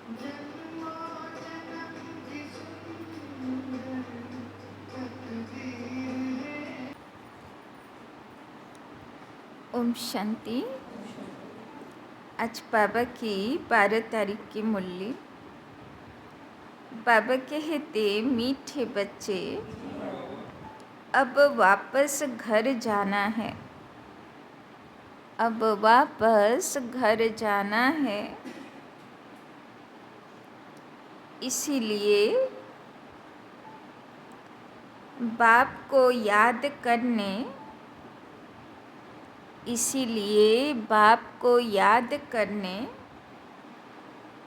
ओम शांति। आज बाबा की 12 तारीख की मुरली। बाबा कहते, मीठे बच्चे, अब वापस घर जाना है। अब वापस घर जाना है। इसीलिए बाप को याद करने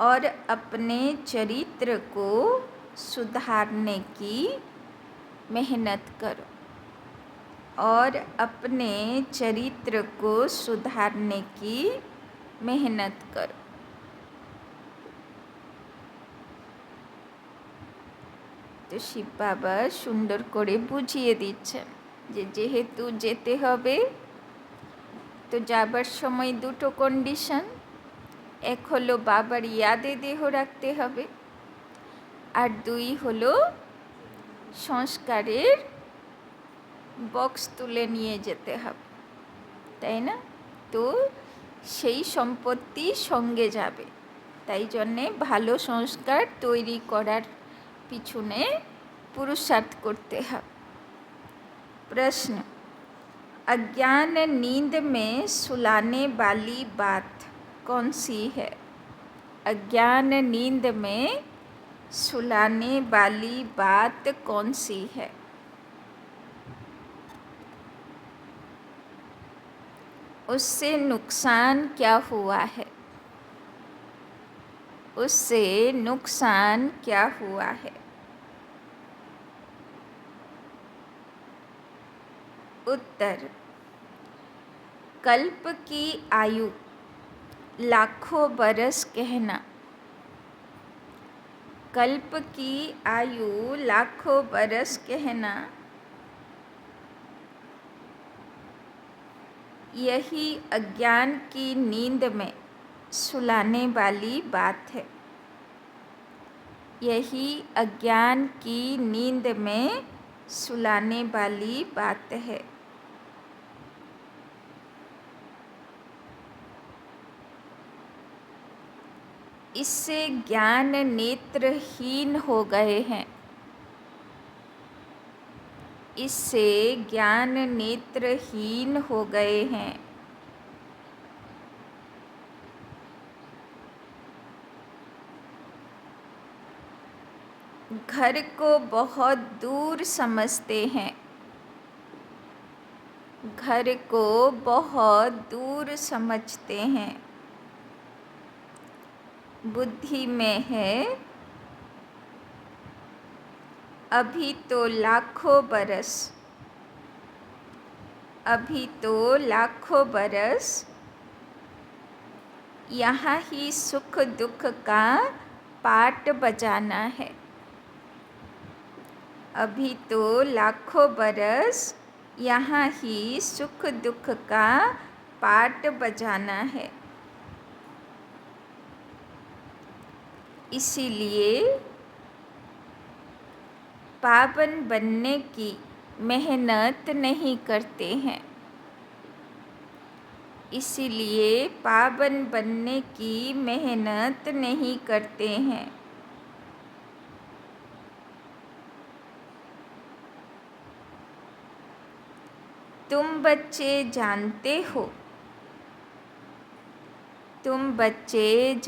और अपने चरित्र को सुधारने की मेहनत करो। তো শিব বাবা সুন্দর করে বুঝিয়ে দিচ্ছেন যে যেহেতু যেতে হবে, তো যাবার সময় দুটো কন্ডিশন। এক হলো বাবার ইয়াদে দেহ রাখতে হবে, আর দুই হলো সংস্কারের বক্স তুলে নিয়ে যেতে হবে, তাই না? তো সেই সম্পত্তি সঙ্গে যাবে, তাই জন্যে ভালো সংস্কার তৈরি করার পিছনে पुरुषार्थ करते हैं। प्रश्न, अज्ञान नींद में सुलाने वाली बात कौन सी है? अज्ञान नींद में सुलाने वाली बात कौन सी है? उससे नुकसान क्या हुआ है? उत्तर, कल्प की आयु लाखों बरस कहना। कल्प की आयु लाखों बरस कहना, यही अज्ञान की नींद में सुलाने वाली बात है। यही अज्ञान की नींद में सुलाने वाली बात है। इससे ज्ञान नेत्रहीन हो गए हैं। घर को बहुत दूर समझते हैं। बुद्धि में है अभी तो लाखों बरस यहाँ ही सुख दुख का पाठ बजाना है। अभी तो लाखों बरस यहाँ ही सुख दुख का पाठ बजाना है। इसीलिए पावन बनने की मेहनत नहीं करते हैं। तुम बच्चे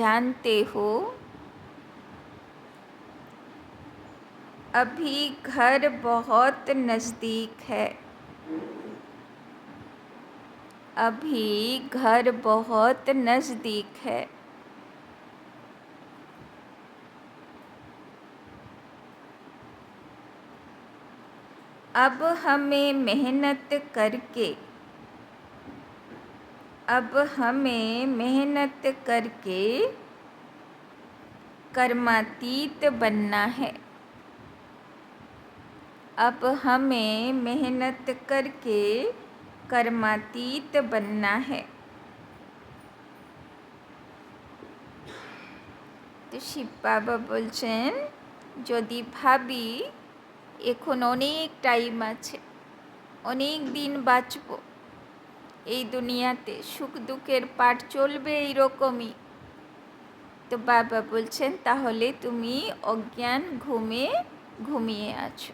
जानते हो अभी घर बहुत नज़दीक है। अब हमें मेहनत करके कर्मातीत बनना है। তো শিব বাবা বলছেন, যদি ভাবি এখন অনেক টাইম আছে, অনেক দিন বাঁচব এই দুনিয়াতে, সুখ দুঃখের পাঠ চলবে এইরকমই, তো বাবা বলছেন তাহলে তুমি অজ্ঞান ঘুমিয়ে আছো,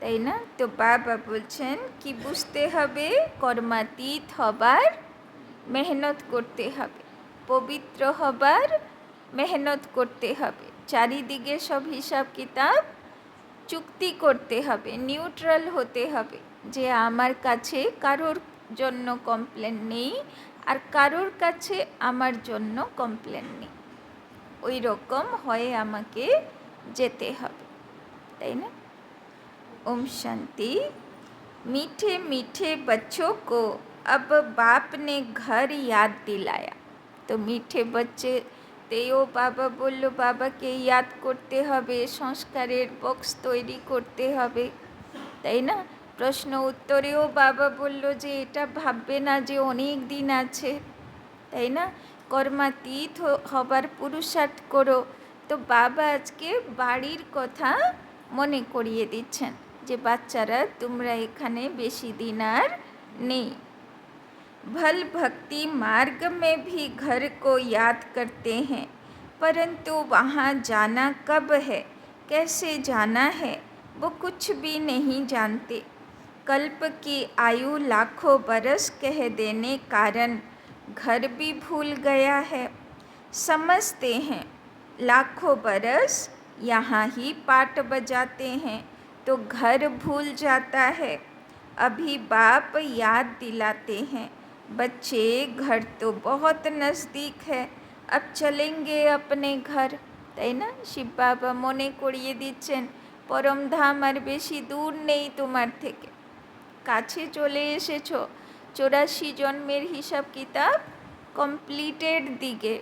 তাই না? তো বাবা বলছেন কি বুঝতে হবে, কর্মাতীত হবার মেহনত করতে হবে, পবিত্র হবার মেহনত করতে হবে, চারিদিকে সব হিসাব কিতাব চুক্তি করতে হবে, নিউট্রাল হতে হবে, যে আমার কাছে কারোর জন্য কমপ্লেন নেই আর কারোর কাছে আমার জন্য কমপ্লেন নেই, ওই রকম হয়ে আমাকে যেতে হবে, তাই না? ओम शांति। मीठे मीठे बच्चों को अब बाप ने घर याद दिलाया। तो मीठे बच्चे तेओ बाबा बोलो बाबा के याद करते हबे, संस्कारेर बक्स तैरी करते हबे, ताई ना? प्रश्न उत्तरेও बाबा बोल्लो जे एटा भाबबे ना जे अनेक दिन आछे, ताई ना? कर्मातीत हबार पुरुषार्थ करो। तो बाबा आजके बाड़ीर कथा मने करिए दिच्छेन যে বাচ্চারা তোমরা এখানে বেশি দিন আর নেই। भल भक्ति मार्ग में भी घर को याद करते हैं, परंतु वहाँ जाना कब है, कैसे जाना है, वो कुछ भी नहीं जानते। कल्प की आयु लाखों बरस कह देने कारण घर भी भूल गया है। समझते हैं लाखों बरस यहाँ ही पाठ बजाते हैं तो घर भूल जाता है। अभी बाप याद दिलाते हैं, बच्चे घर तो बहुत नज़दीक है, अब चलेंगे अपने घर, তাই না? শিব বাবা মনে করিয়ে দিচ্ছেন পরমধাম আর বেশি দূর নেই তোমার থেকে, কাছে চলে এসেছো, 84 জন্মের হিসাব কিতাব কমপ্লিটের দিকে,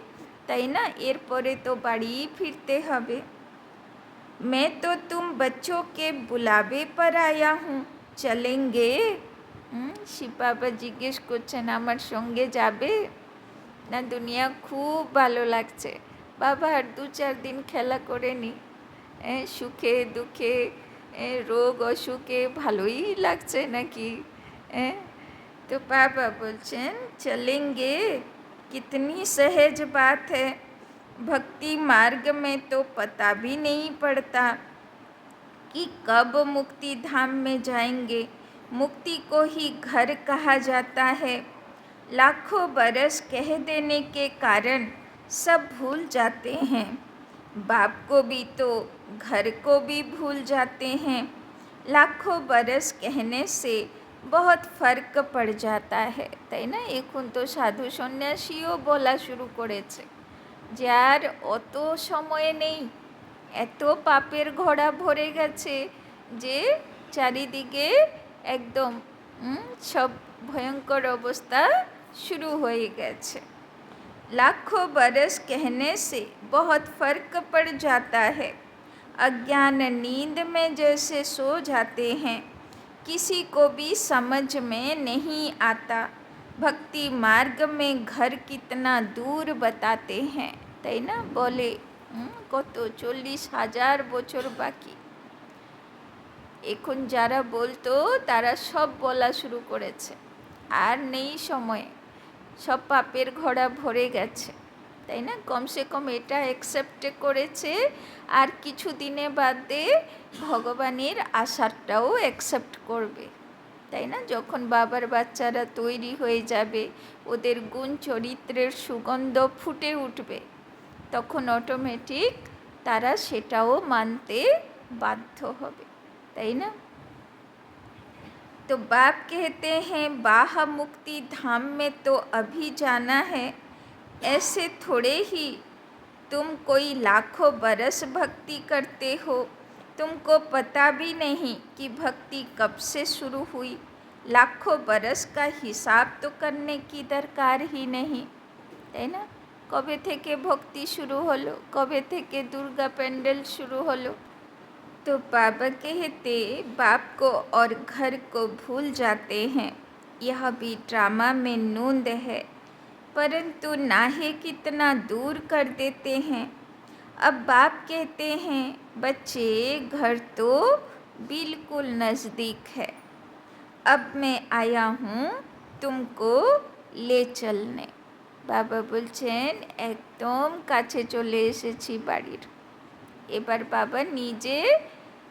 তাই না? এরপরে তো বাড়ি ফিরতে হবে। मैं तो तुम बच्चों के बुलावे पर आया हूँ, चलेंगे? শিব বাবা জিজ্ঞেস করছেন আমার সঙ্গে যাবে না? দুনিয়া খুব ভালো লাগছে বাবা, আর 2-4 দিন খেলা করে নি, সুখে দুঃখে রোগ অসুখে ভালোই লাগছে নাকি? तो बाबा बोलছেন चलेंगे, कितनी सहज बात है, भक्ति मार्ग में तो पता भी नहीं पड़ता कि कब मुक्ति धाम में जाएंगे। मुक्ति को ही घर कहा जाता है। लाखों बरस कह देने के कारण सब भूल जाते हैं, बाप को भी तो घर को भी भूल जाते हैं। लाखों बरस कहने से बहुत फर्क पड़ जाता है, তাই না? এখন তো সাধু সন্ন্যাসীও বলা শুরু করেছে যে আর অত সময় নেই, এত পাপের ঘোড়া ভরে গেছে যে চারিদিকে একদম সব ভয়ঙ্কর অবস্থা শুরু হয়ে গেছে। लाखों बरस कहने से बहुत फर्क पड़ जाता है। अज्ञान नींद में जैसे सो जाते हैं, किसी को भी समझ में नहीं आता। भक्ति मार्ग में घर कितना दूर बताते हैं, তাই না? বলে কত 40,000 বছর বাকি। এখন যারা বলতো তারা সব বলা শুরু করেছে, আর নেই সময়, সব পাপের ঘোড়া ভরে গেছে, তাই না? কমসে কম এটা অ্যাকসেপ্ট করেছে, আর কিছু দিনে বাদে ভগবানের আশাটাও অ্যাকসেপ্ট করবে, তাই না? যখন বাবার বাচ্চারা তৈরি হয়ে যাবে, ওদের গুণ চরিত্রের সুগন্ধ ফুটে উঠবে, তখন অটোমেটিক তারা সেটাও মানতে বাধ্য হবে, তাই না? तो बाप कहते हैं बाह मुक्ति धाम में तो अभी जाना है, ऐसे थोड़े ही तुम कोई लाखों बरस भक्ति करते हो, तुमको पता भी नहीं कि भक्ति कब से शुरू हुई। लाखों बरस का हिसाब तो करने की दरकार ही नहीं, তাই না? কবে থেকে ভক্তি শুরু হলো, কবে থেকে দুর্গা প্যান্ডেল শুরু হলো? तो बाबा कहते बाप को और घर को भूल जाते हैं, यह भी ड्रामा में नूंद है। परंतु नाहे कितना दूर कर देते हैं। अब बाप कहते हैं, बच्चे घर तो बिल्कुल नज़दीक है, अब मैं आया हूँ तुमको ले चलने। বাবা বলছেন একদম কাছে চলে এসেছি বাড়ির। এবার বাবা নিজে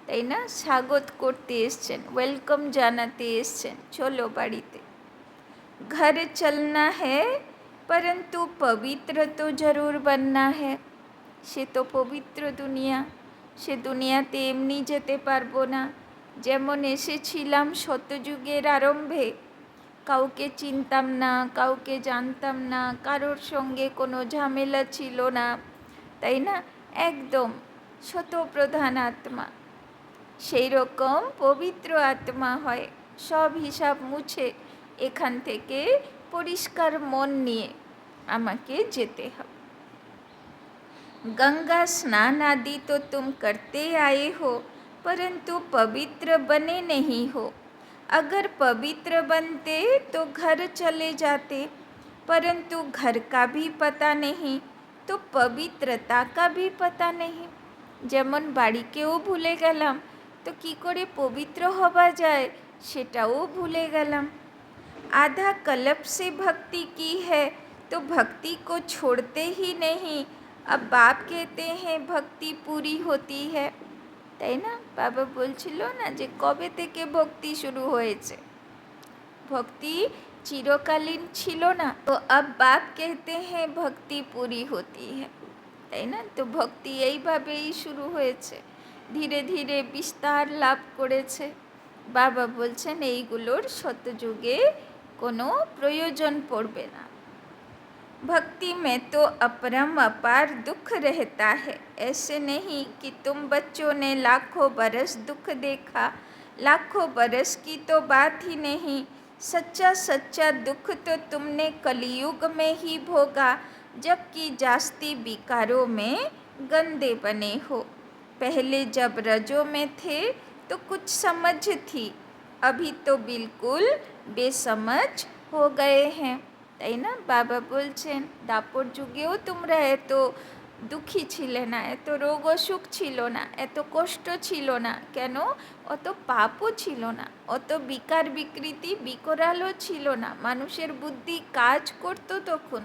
তাই না স্বাগত করতে এসছেন, ওয়েলকাম জানাতে এসছেন, চলো বাড়িতে। घर चलना है परंतु पवित्र तो जरूर बनना है। সে তো পবিত্র দুনিয়া, সে দুনিয়াতে এমনি যেতে পারবো না। যেমন এসেছিলাম শতযুগের আরম্ভে, কাউকে চিনতাম না, কাউকে জানতাম না, কারোর সঙ্গে কোনো ঝামেলা ছিল না, তাই না, একদম শতপ্রধান আত্মা। সেই রকম পবিত্র আত্মা হয়, সব হিসাব মুছে এখান থেকে পরিষ্কার মন নিয়ে আমাকে যেতে হবে। गंगा स्नान आदि तो तुम करते आए हो, परंतु पवित्र बने नहीं हो। अगर पवित्र बनते तो घर चले जाते, परंतु घर का भी पता नहीं तो पवित्रता का भी पता नहीं। যেমন বাড়িকেও ভুলে গেলাম তো কি করে পবিত্র হওয়া যায় সেটাও ভুলে গেলাম। आधा कल्प से भक्ति की है तो भक्ति को छोड़ते ही नहीं। अब बाप कहते हैं भक्ति पूरी होती है, তাই না? বাবা বলছিল না যে কবে থেকে ভক্তি শুরু হয়েছে, ভক্তি চিরকালীন ছিল না। তো अब बाप कहते हैं भक्ति पूरी होती है, তাই না? তো ভক্তি এইভাবেই শুরু হয়েছে, ধীরে ধীরে বিস্তার লাভ করেছে। বাবা বলছেন এইগুলোর শতযুগে কোনো প্রয়োজন পড়বে না। भक्ति में तो अपरम अपार दुख रहता है। ऐसे नहीं कि तुम बच्चों ने लाखों बरस दुख देखा, लाखों बरस की तो बात ही नहीं। सच्चा सच्चा दुख तो तुमने कलयुग में ही भोगा, जबकि जास्ती विकारों में गंदे बने हो। पहले जब रजों में थे तो कुछ समझ थी, अभी तो बिल्कुल बेसमझ हो गए हैं, তাই না? বাবা বলছেন দাপর যুগেও তোমরা এত দুঃখী ছিলে না, এত রোগ অসুখ ছিল না, এত কষ্ট ছিল না, কেন? অত পাপও ছিল না, অত বিকার বিকৃতি বিকরালও ছিল না, মানুষের বুদ্ধি কাজ করতো তখন,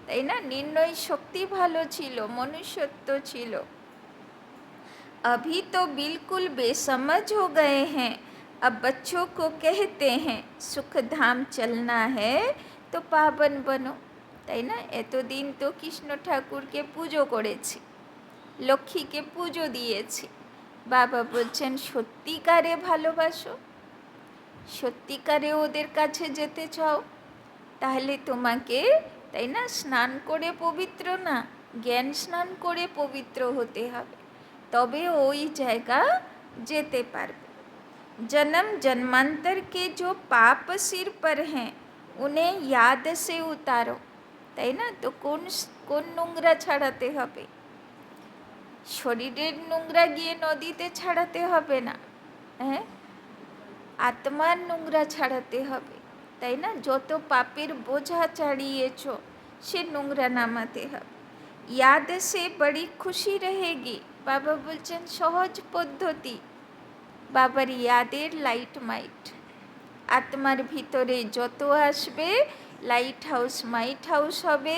তাই না? নির্ণয় শক্তি ভালো ছিল, মনুষ্যত্ব ছিল। अभी तो बिल्कुल बेसमझ हो गए हैं। अब बच्चों को कहते हैं सुख धाम चलना है তো পাবন বনো, তাই না? এতদিন তো কৃষ্ণ ঠাকুরকে পুজো করেছি, লক্ষ্মীকে পুজো দিয়েছি। বাবা বলছেন সত্যিকারে ভালোবাসো, সত্যিকারে ওদের কাছে যেতে চাও, তাহলে তোমাকে তাই না স্নান করে পবিত্র না, জ্ঞান স্নান করে পবিত্র হতে হবে, তবে ওই জায়গা যেতে পারবে। जन्म जन्मांतर के जो पाप सिर पर हैं उन्हें याद से उतारो, তাই না? তো কোন নোংরা ছাড়াতে হবে? শরীরের নোংরা গিয়ে নদীতে ছাড়াতে হবে না, হ্যাঁ, আত্মার নোংরা ছাড়াতে হবে, তাই না? যত পাপের বোঝা চাড়িয়েছ সে নোংরা নামাতে হবে। याद से बड़ी खुशी रहेगी। বাবা বলছেন সহজ পদ্ধতি, বাবার ইয়াদের লাইট মাইট আত্মার ভিতরে যত আসবে লাইট হাউস মাইট হাউস হবে,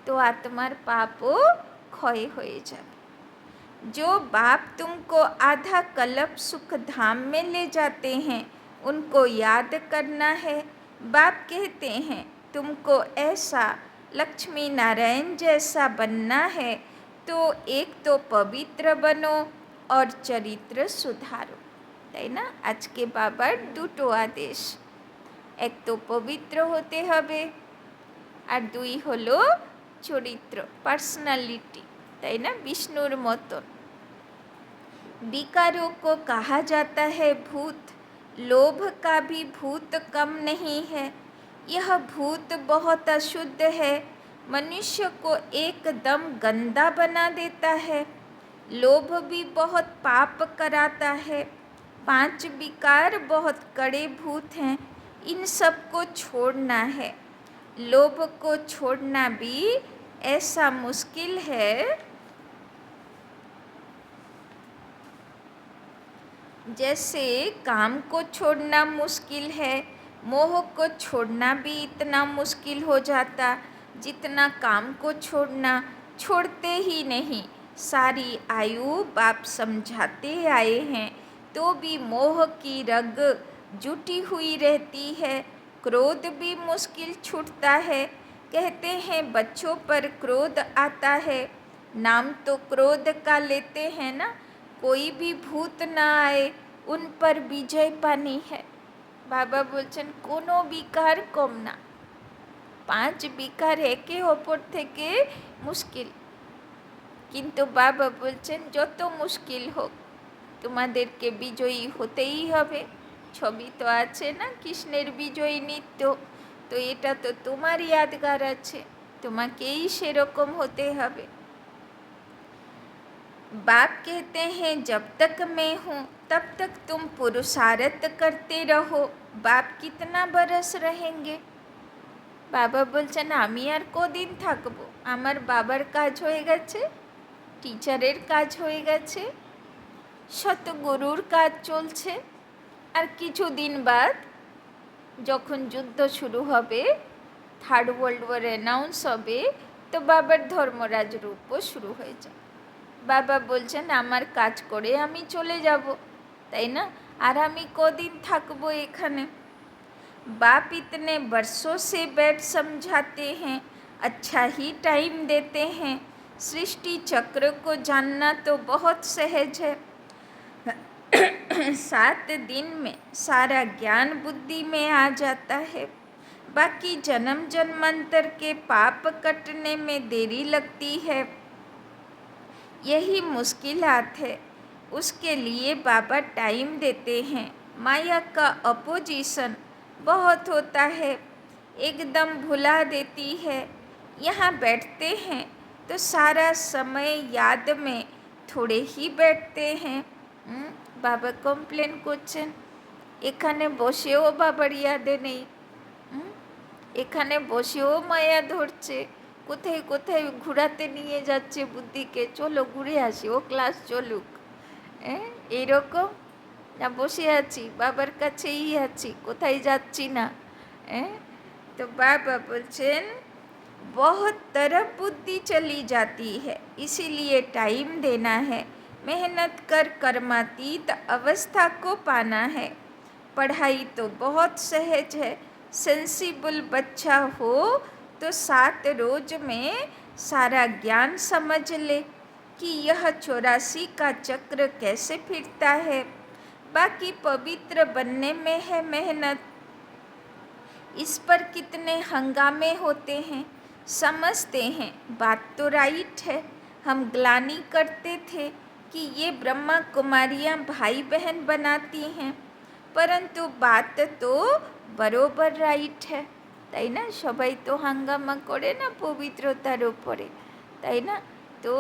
তো আত্মার পাপও ক্ষয় হয়ে যাবে। जो बाप तुमको आधा कल्प सुख धाम में ले जाते हैं उनको याद करना है। बाप कहते हैं तुमको ऐसा लक्ष्मी नारायण जैसा बनना है, तो एक तो पवित्र बनो और चरित्र सुधारो, তাই না? আজকে বাবার দুটো আদেশ, এক তো পবিত্র হতে হবে আর দুই হলো চরিত্র, পার্সোনালিটি, তাই না? বিষ্ণুর মতন। विकारों को कहा जाता है भूत, लोभ का भी भूत कम नहीं है। यह भूत बहुत अशुद्ध है, मनुष्य को एकदम गंदा बना देता है। लोभ भी बहुत पाप कराता है। 5 विकार बहुत कड़े भूत हैं, इन सब को छोड़ना है। लोभ को छोड़ना भी ऐसा मुश्किल है जैसे काम को छोड़ना मुश्किल है। मोह को छोड़ना भी इतना मुश्किल हो जाता जितना काम को छोड़ना। छोड़ते ही नहीं, सारी आयु बाप समझाते आए हैं तो भी मोह की रग जुटी हुई रहती है। क्रोध भी मुश्किल छूटता है। कहते हैं बच्चों पर क्रोध आता है, नाम तो क्रोध का लेते हैं ना। कोई भी भूत ना आए, उन पर विजय पानी है। बाबा बोलছেন কোনো বিকার কম না, 5 বিকার একে অপর থেকে মুশকিল। কিন্তু বাবা বলছেন যত মুশকিল হোক তোমাদেরকে বিজয়ী হতেই হবে। ছবি তো আছে না কৃষ্ণের বিজয়ী নৃত্য, তো এটা তো তোমার यादगार আছে, তোমাকেই সেরকম হতে হবে। बाप कहते हैं जब तक मैं हूँ तब तक तुम पुरुषार्थ करते रहो। बाप कितना बरस रहेंगे? বাবা বলছেন আমি আর কদিন থাকবো, আমার বাবার কাজ হয়ে গেছে, টিচারের কাজ হয়ে গেছে, সতগুরুর কাজ চলছে। আর কিছুদিন বাদ যখন যুদ্ধ শুরু হবে, থার্ড ওয়ার্ল্ড ওয়ার অ্যানাউন্স হবে, তো বাবার ধর্মরাজ রূপও শুরু হয়ে যায়। বাবা বলছেন আমার কাজ করে আমি চলে যাব, তাই না? আর আমি কদিন থাকবো এখানে? बाप इतने वर्षों से बैठ समझाते हैं, अच्छा ही टाइम देते हैं। सृष्टि चक्र को जानना तो बहुत सहज है। 7 दिन में सारा ज्ञान बुद्धि में आ जाता है। बाकी जन्म जन्मांतर के पाप कटने में देरी लगती है, यही मुश्किलात है। उसके लिए बाबा टाइम देते हैं। माया का अपोजिशन बहुत होता है, एकदम भुला देती है। यहाँ बैठते हैं तो सारा समय याद में थोड़े ही बैठते हैं। बाबा कमप्लेन করছেন এখানে বসেও বাবার ইয়াদে নেই, এখানে বসেও মায়া ধরছে, কোথায় কোথায় ঘোরাতে নিয়ে যাচ্ছে বুদ্ধিকে, চলো ঘুরে আসি, ও ক্লাস চলুক। এইরকম না বসে আছি বাবার কাছেই আছি, কোথায় যাচ্ছি না। तो बाबा बोलছেন बहुत तरफ बुद्धि चली जाती है, इसीलिए टाइम देना है। मेहनत कर कर्मातीत अवस्था को पाना है। पढ़ाई तो बहुत सहज है, सेंसिबल बच्चा हो तो 7 रोज में सारा ज्ञान समझ ले कि यह 84 का चक्र कैसे फिरता है। बाकी पवित्र बनने में है मेहनत। इस पर कितने हंगामे होते हैं, समझते हैं बात तो राइट है। हम ग्लानि करते थे कि ये ब्रह्मा कुमारियाँ भाई बहन बनाती हैं, परंतु बात तो बरोबर राइट है, তাই না? সবাই তো হাঙ্গামা করে না পবিত্রতার উপরে, তাই না? তো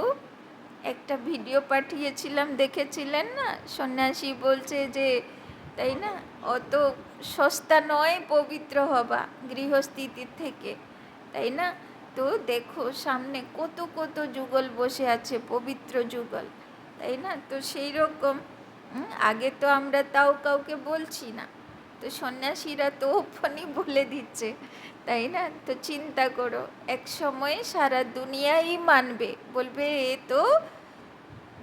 একটা ভিডিও পাঠিয়েছিলাম, দেখেছিলেন না? সন্ন্যাসী বলছে যে তাই না অত সস্তা নয় পবিত্র হবা গৃহস্থিতি থেকে, তাই না? তো দেখো সামনে কত কত যুগল বসে আছে, পবিত্র যুগল, তাই না? তো সেই রকম আগে তো আমরা তাও কাউকে বলছি না, তো সন্ন্যাসীরা তো ওপেনই বলে দিচ্ছে, তাই না? তো চিন্তা করো এক সময় সারা দুনিয়াই মানবে, বলবে এ তো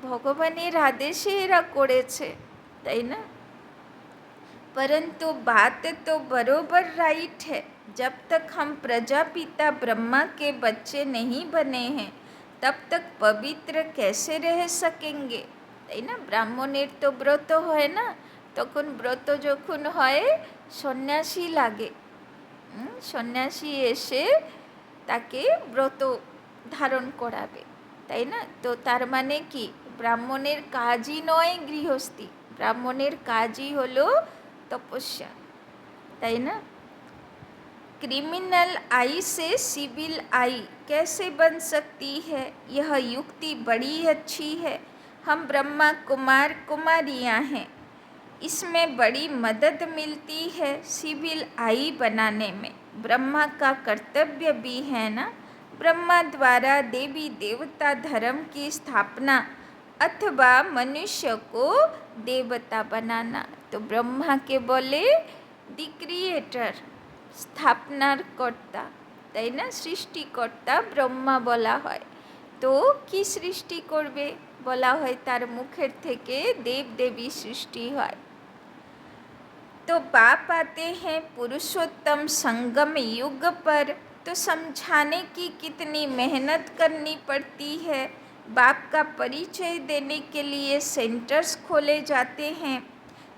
ভগবানের আদেশে এরা করেছে, তাই না? परंतु बात तो बरोबर राइट है। जब तक हम प्रजापिता ब्रह्मा के बच्चे नहीं बने हैं तब तक पवित्र कैसे रह सकेंगे, তাই না? ব্রাহ্মণের তো ব্রত হয় না, তখন ব্রত যখন হয় সন্ন্যাসী লাগে, সন্ন্যাসী এসে তাকে ব্রত ধারণ করাবে, তাই না? তো তার মানে কি ব্রাহ্মণের কাজই নয় গৃহস্থী, ব্রাহ্মণের কাজই হলো तपस्या, তাই না? क्रिमिनल आई से सिविल आई कैसे बन सकती है, यह युक्ति बड़ी अच्छी है। हम ब्रह्मा कुमार कुमारियाँ हैं, इसमें बड़ी मदद मिलती है सिविल आई बनाने में। ब्रह्मा का कर्तव्य भी है ना, ब्रह्मा द्वारा देवी देवता धर्म की स्थापना अथवा मनुष्य को देवता बनाना। तो ब्रह्मा के बोले दी क्रिएटर, स्थापनार कर्ता, তাই না, সৃষ্টিকর্তা ব্রহ্মা বলা হয়। তো কি সৃষ্টি করবে বলা হয়, তার মুখের থেকে দেব দেবী সৃষ্টি হয়। तो बाप आते हैं पुरुषोत्तम संगम युग पर, तो समझाने की कितनी मेहनत करनी पड़ती है। बाप का परिचय देने के लिए सेंटर्स खोले जाते हैं।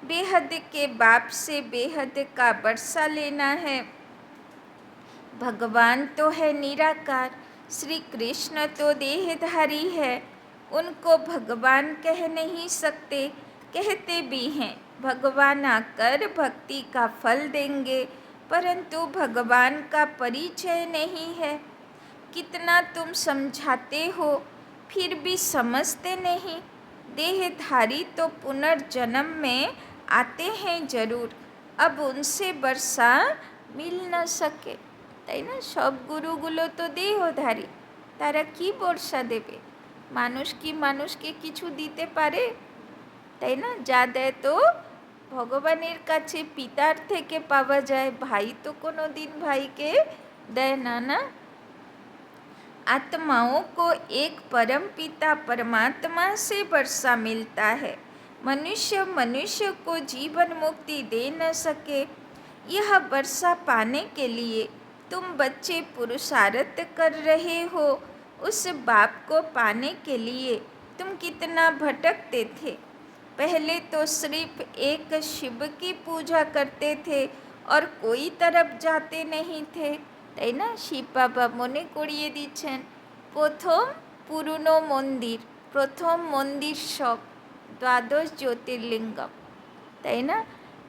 बेहद के बाप से बेहद का बरसा लेना है। भगवान तो है निराकार, श्री कृष्ण तो देहधारी है। उनको भगवान कह नहीं सकते, कहते भी हैं भगवान आकर भक्ति का फल देंगे, परंतु भगवान का परिचय नहीं है। कितना तुम समझाते हो फिर भी समझते नहीं। देहधारी तो पुनर्जन्म में आते हैं जरूर, अब उनसे वर्षा मिल न सके। তাই না, সব গুরুগুলো তো দেহধারী, তারা কি বর্ষা দেবে? মানুষ কি মানুষকে কিছু দিতে পারে? তাই না, যা দেয় তো ভগবানের কাছে পিতার থেকে পাওয়া যায়, ভাই তো কোনো দিন ভাইকে দেয় না। না, आत्माओं को एक परम पिता परमात्मा से वर्षा मिलता है। मनुष्य मनुष्य को जीवन मुक्ति दे न सके। यह वर्षा पाने के लिए तुम बच्चे पुरुषार्थ कर रहे हो। उस बाप को पाने के लिए तुम कितना भटकते थे। पहले तो सिर्फ एक शिव की पूजा करते थे और कोई तरफ जाते नहीं थे। তাই না, শিব বাবা মনে করিয়ে দিচ্ছেন প্রথম পুরনো মন্দির, প্রথম মন্দির সব দ্বাদশ জ্যোতির্লিঙ্গম, তাই না,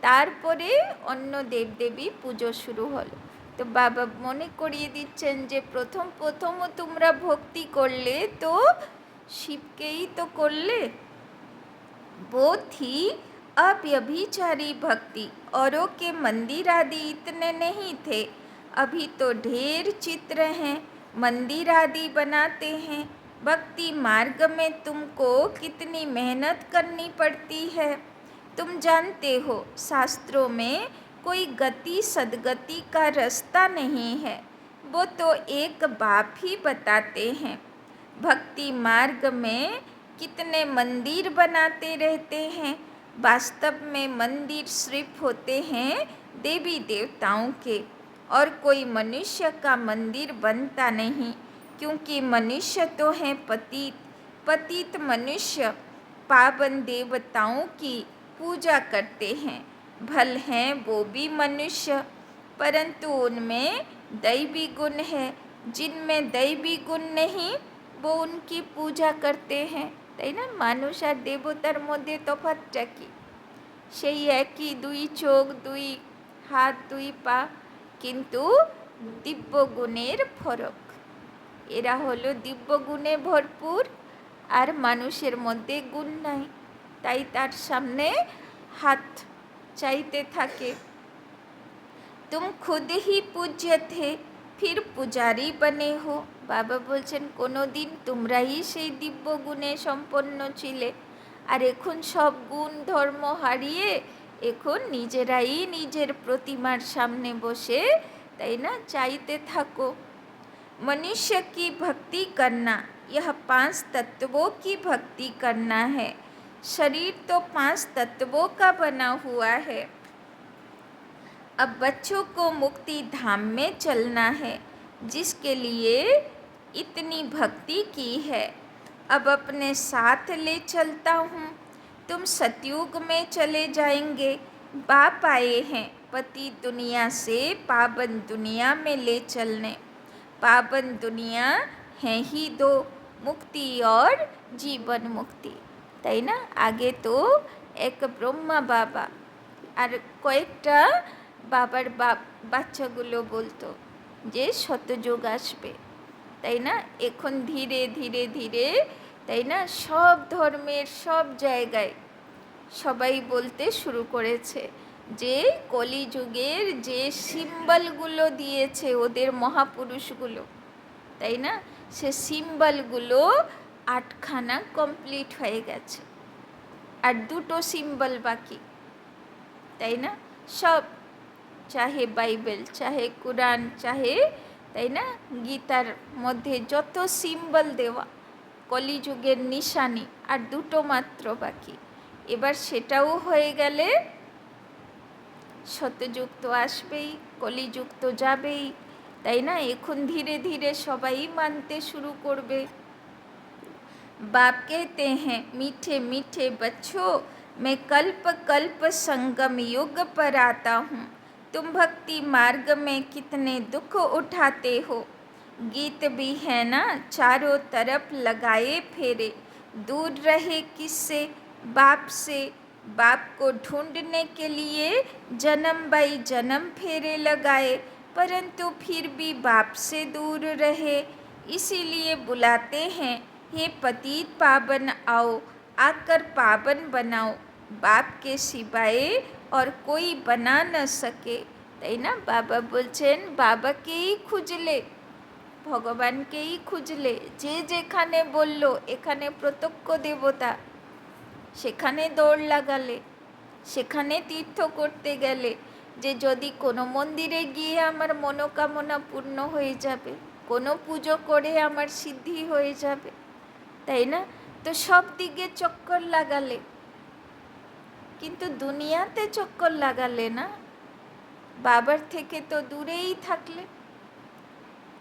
তারপরে অন্য দেবদেবী পুজো শুরু হলো। তো বাবা মনে করিয়ে দিচ্ছেন যে প্রথমও তোমরা ভক্তি করলে তো শিবকেই তো করলে। वो थी अव्यभिचारी भक्ति, औरों के मंदिर आदि इतने नहीं थे। अभी तो ढेर चित्र हैं, मंदिर आदि बनाते हैं। भक्ति मार्ग में तुमको कितनी मेहनत करनी पड़ती है। तुम जानते हो शास्त्रों में कोई गति सदगति का रास्ता नहीं है, वो तो एक बाप ही बताते हैं। भक्ति मार्ग में कितने मंदिर बनाते रहते हैं, वास्तव में मंदिर सिर्फ होते हैं देवी देवताओं के, और कोई मनुष्य का मंदिर बनता नहीं, क्योंकि मनुष्य तो हैं पतित। पतित मनुष्य पावन देवताओं की पूजा करते हैं। भल हैं वो भी मनुष्य, परंतु उनमें दैवी गुण है। जिनमें दैवी गुण नहीं वो उनकी पूजा करते हैं। তাই না, মানুষ আর দেবতার মধ্যে তফাৎটা কি? সেই একই, দুই চোখ, দুই হাত, দুই পা, কিন্তু দিব্য গুণের ফরক। এরা হলো দিব্য গুণে ভরপুর আর মানুষের মধ্যে গুণ নাই, তাই তার সামনে হাত চাইতে থাকে। तुम खुद ही पूज्य थे फिर पुजारी बने हो। বাবা বলছেন কোনো দিন তোমরাই সেই দিব্য গুণে সম্পন্ন ছিলে, আর এখন সব গুণ ধর্ম হারিয়ে এখন নিজেরাই নিজের প্রতিমার সামনে বসে, তাই না, চাইতে থাকো। मनुष्य की भक्ति करना यह 5 तत्वों की भक्ति करना है। शरीर तो 5 तत्वों का बना हुआ है। अब बच्चों को मुक्ति धाम में चलना है, जिसके लिए इतनी भक्ति की है। अब अपने साथ ले चलता हूँ। तुम सतयुग में चले जाएंगे। बाप आए हैं पति दुनिया से पावन दुनिया में ले चलने। पावन दुनिया है ही दो, मुक्ति और जीवन मुक्ति, তাই না। আগে তো এক ব্রহ্মা বাবা আর কয়েকটা বাবার বাচ্চাগুলো বলতো যে শতযুগ আসবে, তাই না। এখন ধীরে ধীরে ধীরে, তাই না, সব ধর্মের সব জায়গায় সবাই বলতে শুরু করেছে যে কলিযুগের যে সিম্বলগুলো দিয়েছে ওদের মহাপুরুষগুলো, তাই না, সে সিম্বলগুলো 8খানা কমপ্লিট হয়ে গেছে, আর 2টো সিম্বল বাকি, তাই না। সব, চাহে বাইবেল, চাহে কোরআন, চাহে, তাই না, গীতার মধ্যে যত সিম্বল দেওয়া কলিযুগের নিশানি, আর 2টো মাত্র বাকি। এবার সেটাও হয়ে গেলে সত্যযুগ তো আসবেই, কলিযুগ তো যাবেই, তাই না। এখন ধীরে ধীরে সবাই মানতে শুরু করবে। बाप कहते हैं मीठे मीठे बच्चों, मैं कल्प कल्प संगम युग पर आता हूँ, तुम भक्ति मार्ग में कितने दुख उठाते हो। गीत भी है ना, चारों तरफ लगाए फेरे, दूर रहे किससे, बाप से, बाप को ढूंढने के लिए जन्म बाई जन्म फेरे लगाए, परंतु फिर भी बाप से दूर रहे, इसीलिए बुलाते हैं हे पतित पावन आओ, आकर पावन बनाओ, बाप के सिवाय और कोई बना न सके। তাই না, বাবা বলছেন বাবাকেই খুঁজলে, ভগবানকেই খুঁজলে, যে যেখানে বলল এখানে প্রত্যক্ষ দেবতা, সেখানে দৌড় লাগালে, সেখানে তীর্থ করতে গেলে, যে যদি কোনো মন্দিরে গিয়ে আমার মনোকামনা পূর্ণ হয়ে যাবে, কোনো পুজো করে আমার সিদ্ধি হয়ে যাবে, তাই না। তো সব দিকে চক্কর লাগালে, কিন্তু দুনিয়াতে চক্কর লাগালে না, বাবার থেকে তো দূরেই থাকলে।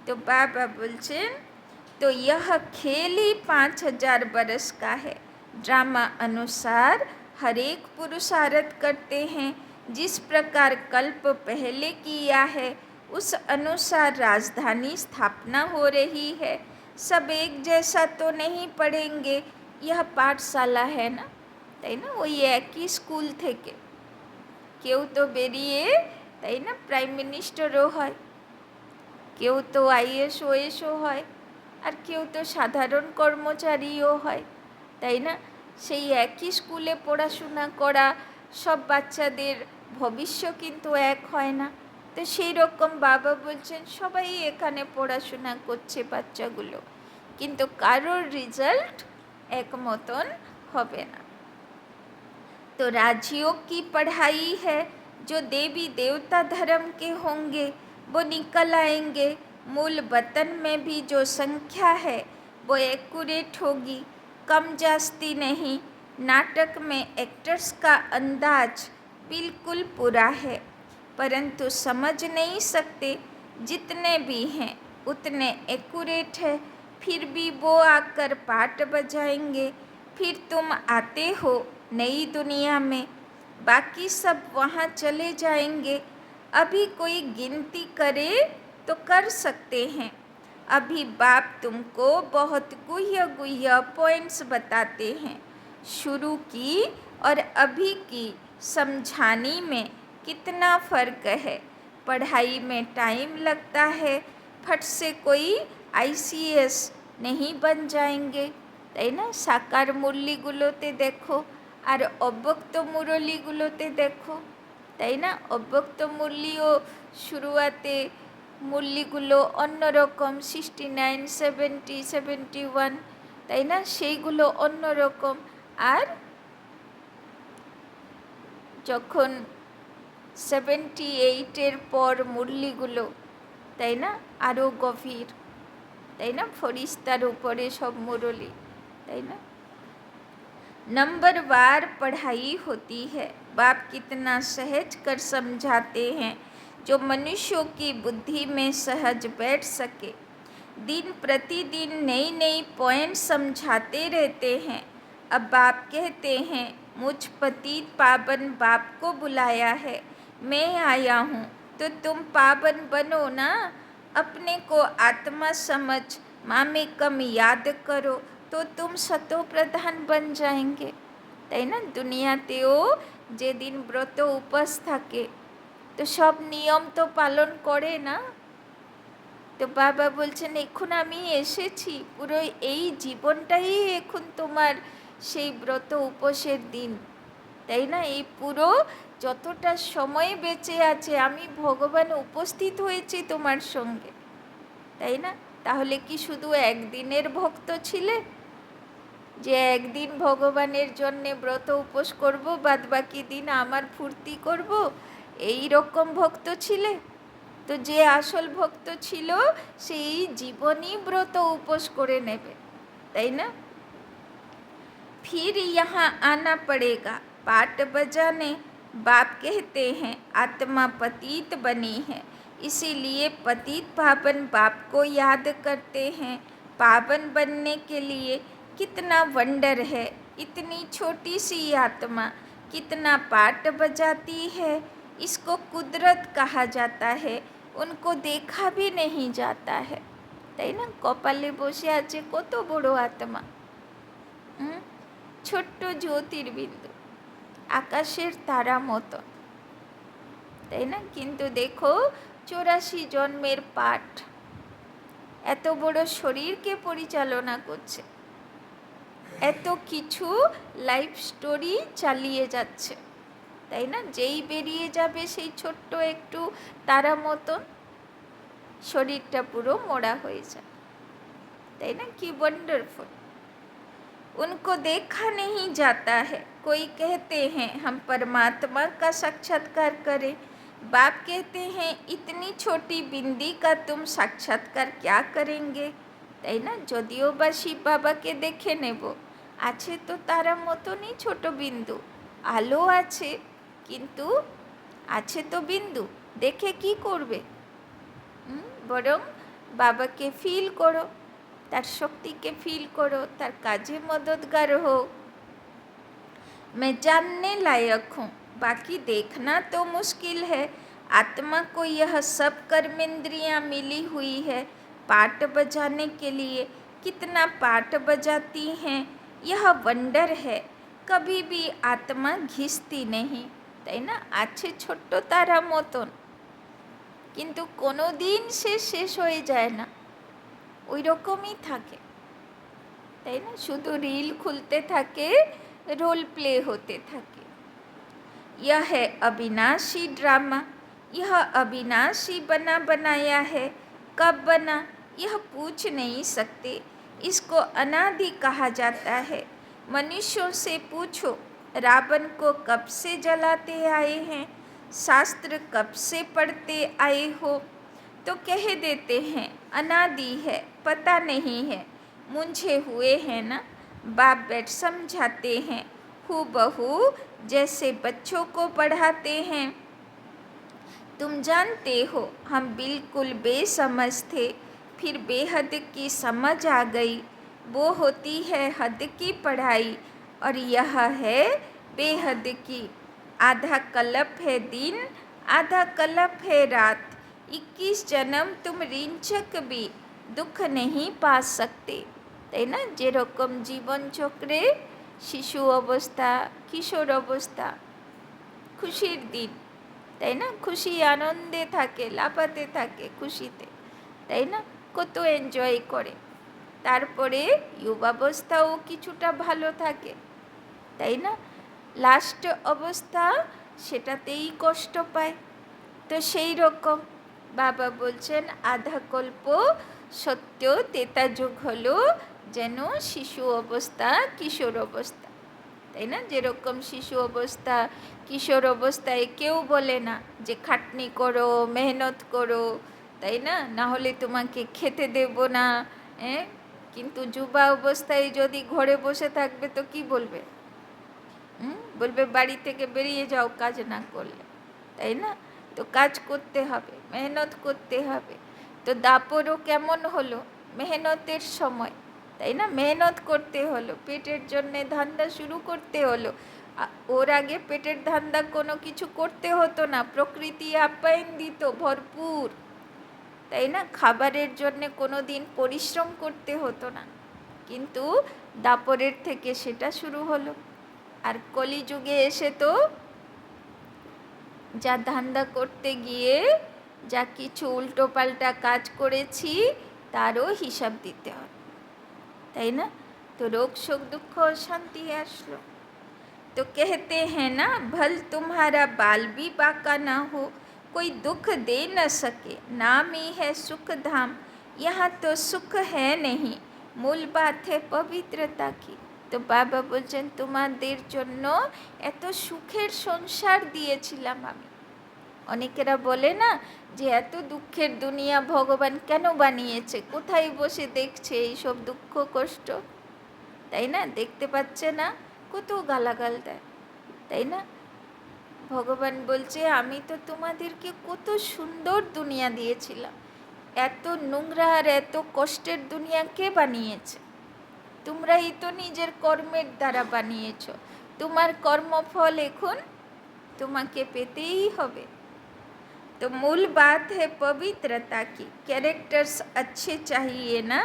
तो बाबा बोलছেন, तो यह खेल ही 5000 बरस का है, ड्रामा अनुसार हर एक पुरुषार्थ करते हैं, जिस प्रकार कल्प पहले किया है उस अनुसार राजधानी स्थापना हो रही है। सब एक जैसा तो नहीं पढ़ेंगे, यह पाठशाला है ना, তাই না, ওই একই স্কুল থেকে কেউ তো বেরিয়ে, তাই না, প্রাইম মিনিস্টারও হয়, কেউ তো আইএস ওএসও হয়, আর কেউ তো সাধারণ কর্মচারীও হয়, তাই না। সেই একই স্কুলে পড়াশোনা করা সব বাচ্চাদের ভবিষ্য কিন্তু এক হয় না। তো সেই রকম বাবা বলছেন সবাই এখানে পড়াশোনা করছে বাচ্চাগুলো, কিন্তু কারোর রেজাল্ট এক মতন হবে না। तो राजयोग की पढ़ाई है, जो देवी देवता धर्म के होंगे वो निकल आएंगे, मूल वतन में भी जो संख्या है वो एक्यूरेट होगी, कम जास्ती नहीं। नाटक में एक्टर्स का अंदाज बिल्कुल पूरा है, परंतु समझ नहीं सकते, जितने भी हैं उतने एक्यूरेट है, फिर भी वो आकर पाठ बजाएंगे, फिर तुम आते हो नई दुनिया में, बाकी सब वहाँ चले जाएंगे। अभी कोई गिनती करे तो कर सकते हैं, अभी बाप तुमको बहुत गुह्य गुह्य पॉइंट्स बताते हैं। शुरू की और अभी की समझाने में कितना फ़र्क है। पढ़ाई में टाइम लगता है, फट से कोई आईसीएस नहीं बन जाएंगे, তাই না। সাকার মুরলিগুলোতে দেখো আর অব্যক্ত মুরলিগুলোতে দেখো, তাই না। অব্যক্ত মুরলিও শুরুয়াতে মুরলিগুলো অন্যরকম, 69, 70, 71, তাই না, সেইগুলো অন্যরকম। আর যখন 78-এর পর মুরলিগুলো, তাই না, আরও গভীর, তাই না, ফরিস্তার উপরে সব মুরলি, তাই না। नंबरवार पढ़ाई होती है। बाप कितना सहज कर समझाते हैं, जो मनुष्यों की बुद्धि में सहज बैठ सके। दिन प्रतिदिन नई नई पॉइंट समझाते रहते हैं। अब बाप कहते हैं, मुझ पतित पावन बाप को बुलाया है, मैं आया हूँ, तो तुम पावन बनो ना। अपने को आत्मा समझ मामेकम याद करो, तो तुम सतो प्रधान बन जाएंगे, তাই না। দুনিয়াতেও যেদিন ব্রত উপোস থাকে তো সব নিয়ম তো পালন করে না। তো বাবা বলছেন এখন আমি এসেছি, পুরো এই জীবনটাই এখন তোমার সেই ব্রত উপোসের দিন, তাই না? এই পুরো যতটা সময় বেঁচে আছে আমি ভগবান উপস্থিত হয়েছি তোমার সঙ্গে, তাই না? তাহলে কি শুধু একদিনের ভক্ত ছিলে, যে একদিন ভগবানের জন্যে ব্রত উপোস করব, বাদ বাকি দিন আমার ফুর্তি করব, এই রকম ভক্ত ছিলে? তো যে আসল ভক্ত ছিল সেই জীবনই ব্রত উপোস করে নেবে, তাই না? फिर यहाँ आना पड़ेगा पाट बजाने। बाप कहते हैं आत्मा पतित बनी है, इसीलिए पतित पावन बाप को याद करते हैं। पावन बनने के लिए कितना वंडर है, इतनी छोटी सी आत्मा कितना पाट बजाती है। इसको कुदरत कहा जाता है, उनको देखा भी नहीं जाता है, তাই না? কপালে বসে আছে কত বড় আত্মা, ছোট্ট জ্যোতির্বিন্দু, আকাশের তারা মতো, তাই না? কিন্তু দেখো 84 জন্মের পাঠ এত বড় শরীরকে পরিচালনা করছে, এত কিছু লাইফ স্টোরি চালিয়ে যাচ্ছে, তাই না? যেই বেরিয়ে যাবে সেই ছোট্ট একটু তারা মতন শরীরটা পুরো মোড়া হয়ে যায়, তাই না? কি वंडरफुल। उनको देखा नहीं जाता है। कोई कहते हैं हम परमात्मा का साक्षात्कार करें। बाप कहते हैं इतनी छोटी बिंदी का तुम साक्षात्कार क्या करेंगे, তাই না? যদিও বা শিব বাবাকে দেখে নেব, আছে তো তারা মতনই ছোট বিন্দু, আলো আছে কিন্তু আছে তো বিন্দু, দেখে কি করবে? বরং বাবাকে ফিল করো, তার শক্তিকে ফিল করো, তার কাজে মদদগার হো। मैं जानने लायक हूँ, बाकी देखना तो मुश्किल है। आत्मा को यह सब कर्मेंद्रियाँ मिली हुई है, पाट बजाने के लिए कितना पाट बजाती हैं, यह वंडर है। कभी भी आत्मा घिसती नहीं, তাই না? আছে ছোট্ট তারা মতন, কিন্তু কোনো দিন সে শেষ হয়ে যায় না, ওই রকমই থাকে, তাই না? শুধু রিল খুলতে থাকে, रोल प्ले होते থাকে। यह है अविनाशी ड्रामा, यह अविनाशी बना बनाया है। कब बना यह पूछ नहीं सकते, इसको अनादि कहा जाता है। मनुष्यों से पूछो रावण को कब से जलाते आए हैं, शास्त्र कब से पढ़ते आए हो, तो कह देते हैं अनादि है, पता नहीं है, मुंझे हुए हैं ना। बाप बैठ समझाते हैं हूबहू जैसे बच्चों को पढ़ाते हैं। तुम जानते हो हम बिल्कुल बेसमझ थे, फिर बेहद की समझ आ गई। वो होती है हद की पढ़ाई और यह है बेहद की। आधा कल्प है दिन, आधा कल्प है रात। 21 जन्म तुम ऋंचक भी दुख नहीं पा सकते, তাই না? যেরকম জীবন চক্রে শিশু অবস্থা, কিশোর অবস্থা, খুশির দিন, তাই না? খুশি আনন্দে থাকে, লাফাতে থাকে খুশিতে, তাই না? কত এনজয় করে। তারপরে যুবাবস্থাও কিছুটা ভালো থাকে, তাই না? লাস্ট অবস্থা সেটাতেই কষ্ট পায়। তো সেই রকম বাবা বলছেন আধা কল্প সত্য তেতা যুগ হলো যেন শিশু অবস্থা, কিশোর অবস্থা, তাই না? যেরকম শিশু অবস্থা, কিশোর অবস্থায় কেউ বলে না যে খাটনি করো, মেহনত করো, তাই না, না হলে তোমাকে খেতে দেব না। কিন্তু যুবা অবস্থায় যদি ঘরে বসে থাকবে তো কি বলবে? বলবে বাড়ি থেকে বেরিয়ে যাও কাজ না করলে, তাই না? তো কাজ করতে হবে, মেহনত করতে হবে। তো দাপরও কেমন হলো? মেহনতের সময়, তাই না? মেহনত করতে হলো, পেটের জন্যে ধান্দা শুরু করতে হলো। ওর আগে পেটের ধান্দা কোনো কিছু করতে হতো না, প্রকৃতি আপ্যায়ন দিত ভরপুর, তাই না? খাবারের জন্যে কোনো দিন পরিশ্রম করতে হতো না, কিন্তু দাপরের থেকে সেটা শুরু হলো। আর কলিযুগে এসে তো যা ধান্দা করতে গিয়ে যা কিছু উল্টোপাল্টা কাজ করেছি তারও হিসাব দিতে হবে, তাই না? তো রোগ শোক দুঃখ অশান্তি আসলো। तो कहते हैं ना, भल तुम्हारा बाल भी बाका ना हो, कोई दुख दे न सके, नाम ही है सुख धाम। यहाँ तो सुख है नहीं, মূল বাত है পবিত্রতা কি। তো বাবা বলছেন তোমাদের জন্য এত সুখের সংসার দিয়েছিলাম আমি। অনেকেরা বলে না যে এত দুঃখের দুনিয়া ভগবান কেন বানিয়েছে, কোথায় বসে দেখছে এইসব দুঃখ কষ্ট, তাই না? দেখতে পাচ্ছে না, কত গালাগাল দেয়, তাই না? ভগবান বলছে আমি তো তোমাদেরকে কত সুন্দর দুনিয়া দিয়েছিলাম, এত নোংরা আর এত কষ্টের দুনিয়া কে বানিয়েছে? তোমরাই তো নিজের কর্মের দ্বারা বানিয়েছ। তোমার কর্মফল এখন তোমাকে পেতেই হবে। तो मूल बात है पवित्रता की, कैरेक्टर्स अच्छे चाहिए ना।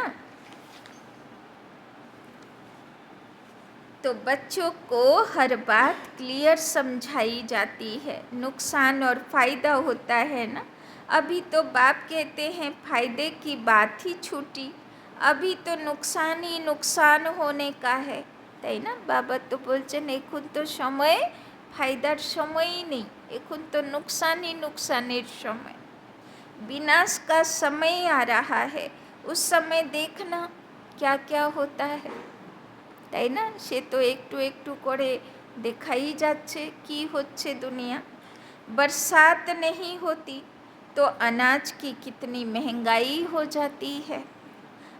तो बच्चों को हर बात क्लियर समझाई जाती है, नुकसान और फ़ायदा होता है ना। अभी तो बाप कहते हैं फ़ायदे की बात ही छूटी, अभी तो नुकसान ही नुकसान होने का है, তাই না? বাবা তো বলছেন এখন তো সময় ফায়দার সময়ই নেই, এখন তো नुकसानই नुकसानेर समय। विनाश का समय आ रहा है, उस समय देखना क्या क्या होता है, তাই না? সে তো একটু একটু করে দেখাই যাচ্ছে কি হচ্ছে দুনিয়া। बरसात नहीं होती तो अनाज की कितनी महंगाई हो जाती है।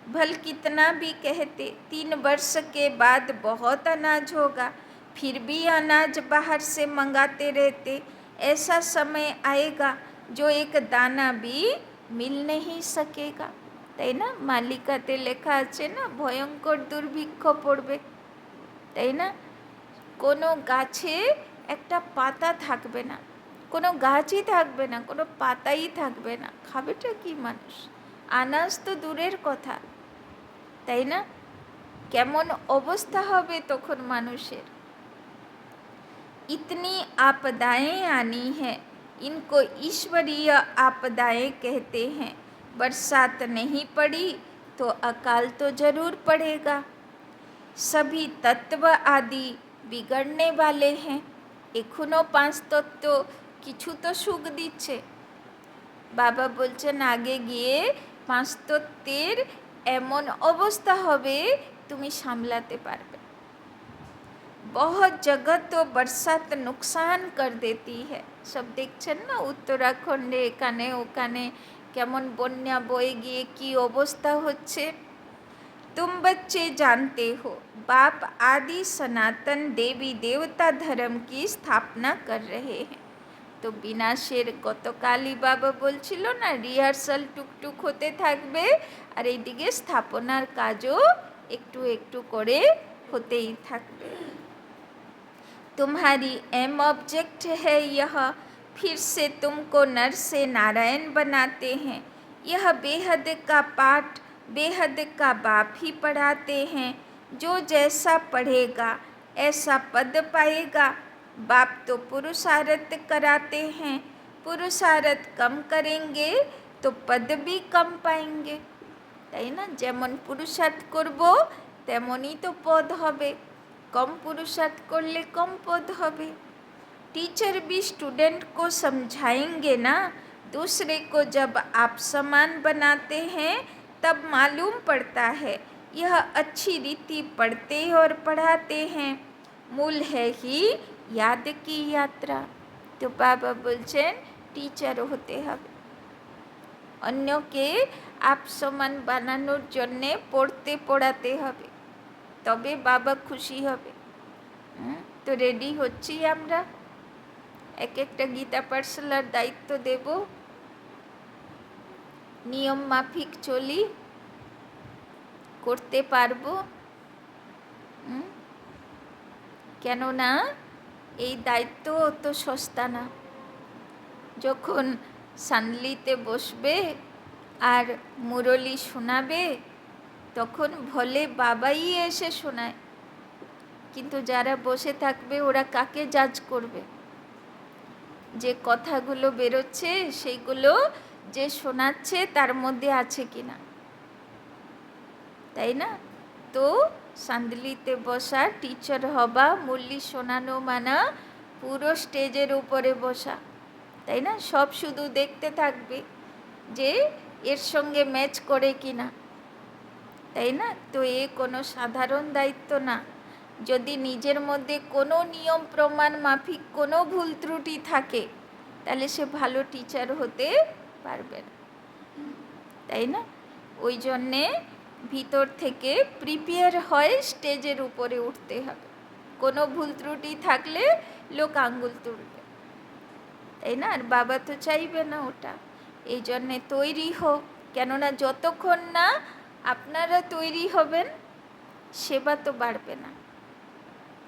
भल कितना भी कहते 3 वर्ष के बाद बहुत अनाज होगा, फिर भी अनाज बाहर से मंगाते रहते, ऐसा समय आएगा जो एक दाना भी मिल नहीं सकेगा, তাই না? মালিকাতে লেখা আছে না, ভয়ঙ্কর দুর্ভিক্ষ পড়বে, তাই না? কোনো গাছে একটা পাতা থাকবে না, কোনো গাছই থাকবে না, কোনো পাতাই থাকবে না, খাবেটা কি মানুষ? আনাজ তো দূরের কথা, তাই না? কেমন অবস্থা হবে তখন মানুষের। इतनी आपदाएं आनी है, इनको ईश्वरीय आपदाएं कहते हैं। बरसात नहीं पड़ी तो अकाल तो जरूर पड़ेगा। सभी तत्व आदि बिगड़ने वाले हैं। এখনো 5 তত্ত্ব কিছু তো সুখ দিচ্ছে। বাবা বলছেন আগে গিয়ে 5 তত্ত্বের এমন অবস্থা হবে তুমি সামলাতে পারবে। बहुत जगह तो बरसात नुकसान कर देती है। সব দেখছেন না উত্তরাখণ্ডে এখানে ওখানে কেমন বন্যা বয়ে গিয়ে কি অবস্থা হচ্ছে। तुम बच्चे जानते हो बाप आदि सनातन देवी देवता धर्म की स्थापना कर रहे हैं। তো বিনাশের গতকালই বাবা বলছিল না রিহার্সাল টুকটুক হতে থাকবে আর এইদিকে স্থাপনার কাজও একটু একটু করে হতেই থাকবে। तुम्हारी एम ऑब्जेक्ट है यह, फिर से तुमको नर से नारायण बनाते हैं। यह बेहद का पाठ बेहद का बाप ही पढ़ाते हैं। जो जैसा पढ़ेगा ऐसा पद पाएगा। बाप तो पुरुषार्थ कराते हैं, पुरुषार्थ कम करेंगे तो पद भी कम पाएंगे, তাই না? যেমন পুরুষার্থ করব তেমনই তো পদ হবে, कम पुरुषार्थ करले कम पद होबे। टीचर भी स्टूडेंट को समझाएंगे ना। दूसरे को जब आप समान बनाते हैं तब मालूम पड़ता है यह अच्छी रीति पढ़ते और पढ़ाते हैं। मूल है ही याद की यात्रा। तो बाबा बोलছেন टीचर होते হবে, অন্যকে आप समान বানানোর জন্য পড়তে পড়াতে হবে, তবে বাবা খুশি হবে। তো রেডি হচ্ছি আমরা, এক একটা গীতা পাঠশালার দায়িত্ব দেব, নিয়ম মাফিক চলি, করতে পারবো। কেননা এই দায়িত্ব অত সস্তা না। যখন সানলিতে বসবে আর মুরলি শোনাবে তখন ভলে বাবাই এসে শোনায়, কিন্তু যারা বসে থাকবে ওরা কাকে জাজ করবে? যে কথাগুলো বেরোচ্ছে সেইগুলো যে শোনাচ্ছে তার মধ্যে আছে কিনা, তাই না? তো সান্দ্লিতে বসা, টিচার হবা, মুরলি শোনানো মানা, পুরো স্টেজের উপরে বসা, তাই না? সব শুধু দেখতে থাকবে যে এর সঙ্গে ম্যাচ করে কি না, তাই না? তো এ কোনো সাধারণ দায়িত্ব না। যদি নিজের মধ্যে কোনো নিয়ম প্রমাণ মাফিক কোনো ভুল ত্রুটি থাকে, তাহলে সে ভালো টিচার হতে পারবে না, তাই না? ওই জন্যে ভিতর থেকে প্রিপেয়ার হয় স্টেজের উপরে উঠতে হবে। কোনো ভুল ত্রুটি থাকলে লোক আঙ্গুল তুলবে, তাই না? আর বাবা তো চাইবে না ওটা। এই জন্যে তৈরি হোক, কেননা যতক্ষণ না আপনারা তৈরি হবেন সেবা তো বাড়বে না,